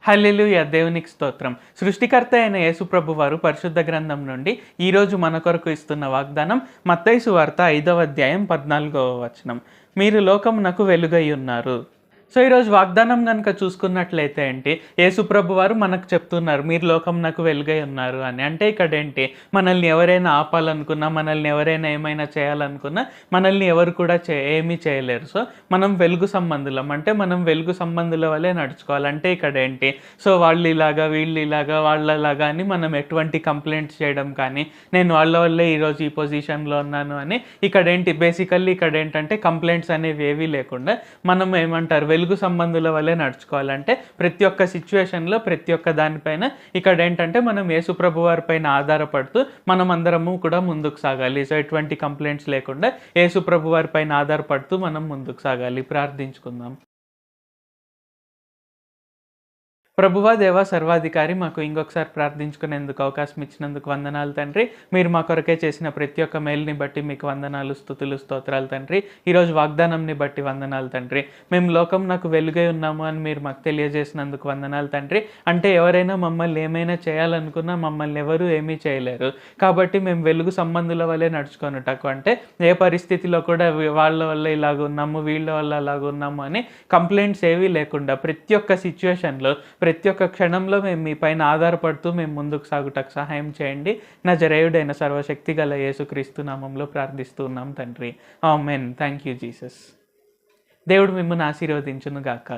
హల్లెలూయా! దేవునికి స్తోత్రం. సృష్టికర్త అయిన యేసుప్రభు వారు పరిశుద్ధ గ్రంథం నుండి ఈరోజు మన కొరకు ఇస్తున్న వాగ్దానం మత్తయి సువార్త 5వ అధ్యాయం 14వ వచనం. మీరు లోకమునకు వెలుగై ఉన్నారు. సో, ఈరోజు వాగ్దానం గనుక చూసుకున్నట్లయితే ఏంటి, యేసుప్రభు వారు మనకు చెప్తున్నారు, మీరు లోకమునకు వెలుగై ఉన్నారు అని. అంటే ఇక్కడేంటి, మనల్ని ఎవరైనా ఆపాలనుకున్నా, మనల్ని ఎవరైనా ఏమైనా చేయాలనుకున్నా, మనల్ని ఎవరు కూడా ఏమీ చేయలేరు. సో, మనం వెలుగు సంబంధులం. అంటే మనం వెలుగు సంబంధుల వలె నడుచుకోవాలి. అంటే ఇక్కడేంటి, సో వాళ్ళు ఇలాగా, వీళ్ళు ఇలాగా, వాళ్ళలాగా అని మనం ఎటువంటి కంప్లైంట్స్ చేయడం కానీ, నేను వాళ్ళ వల్లే ఈరోజు ఈ పొజిషన్‌లో ఉన్నాను అని ఇక్కడేంటి, బేసికల్లీ ఇక్కడేంటంటే కంప్లైంట్స్ అనేవి ఏవీ లేకుండా మనం ఏమంటారు, వెలుగు సంబంధుల వలె నడుచుకోవాలంటే ప్రతి ఒక్క సిచ్యువేషన్‌లో, ప్రతి ఒక్క దానిపైన ఇక్కడేంటంటే మనం యేసుప్రభు వారి పైన ఆధారపడుతూ మనం అందరము కూడా ముందుకు సాగాలి. సో, ఎటువంటి కంప్లైంట్స్ లేకుండా యేసుప్రభు వారి పైన ఆధారపడుతూ మనం ముందుకు సాగాలి. ప్రార్థించుకుందాం. ప్రభువా, దేవా, సర్వాధికారి, మాకు ఇంకొకసారి ప్రార్థించుకునేందుకు అవకాశం ఇచ్చినందుకు వందనాలు తండ్రి. మీరు మా కొరకే చేసిన ప్రతి ఒక్క మేలుని బట్టి మీకు వందనాలు, స్తుతులు, స్తోత్రాలు తండ్రి. ఈరోజు వాగ్దానంని బట్టి వందనాలు తండ్రి. మేము లోకమునకు వెలుగై ఉన్నాము అని మీరు మాకు తెలియజేసినందుకు వందనాలు తండ్రి. అంటే ఎవరైనా మమ్మల్ని ఏమైనా చేయాలనుకున్నా మమ్మల్ని ఎవరు ఏమీ చేయలేరు. కాబట్టి మేము వెలుగు సంబంధుల వలె నడుచుకొనుటకు, అంటే ఏ పరిస్థితిలో కూడా వాళ్ళ వల్ల ఇలాగ ఉన్నాము, వీళ్ళ వల్ల అలాగ ఉన్నాము అని కంప్లైంట్స్ ఏవీ లేకుండా ప్రతి ఒక్క సిచ్యువేషన్‌లో, ప్రతి ఒక్క క్షణంలో మేము మీ పైన ఆధారపడుతూ మేము ముందుకు సాగుటకు సహాయం చేయండి. నజరేయుడైన సర్వశక్తి గల యేసుక్రీస్తు నామంలో ప్రార్థిస్తూ ఉన్నాం తండ్రి. ఆమేన్. Thank you Jesus. దేవుడు మిమ్మల్ని ఆశీర్వదించును గాక.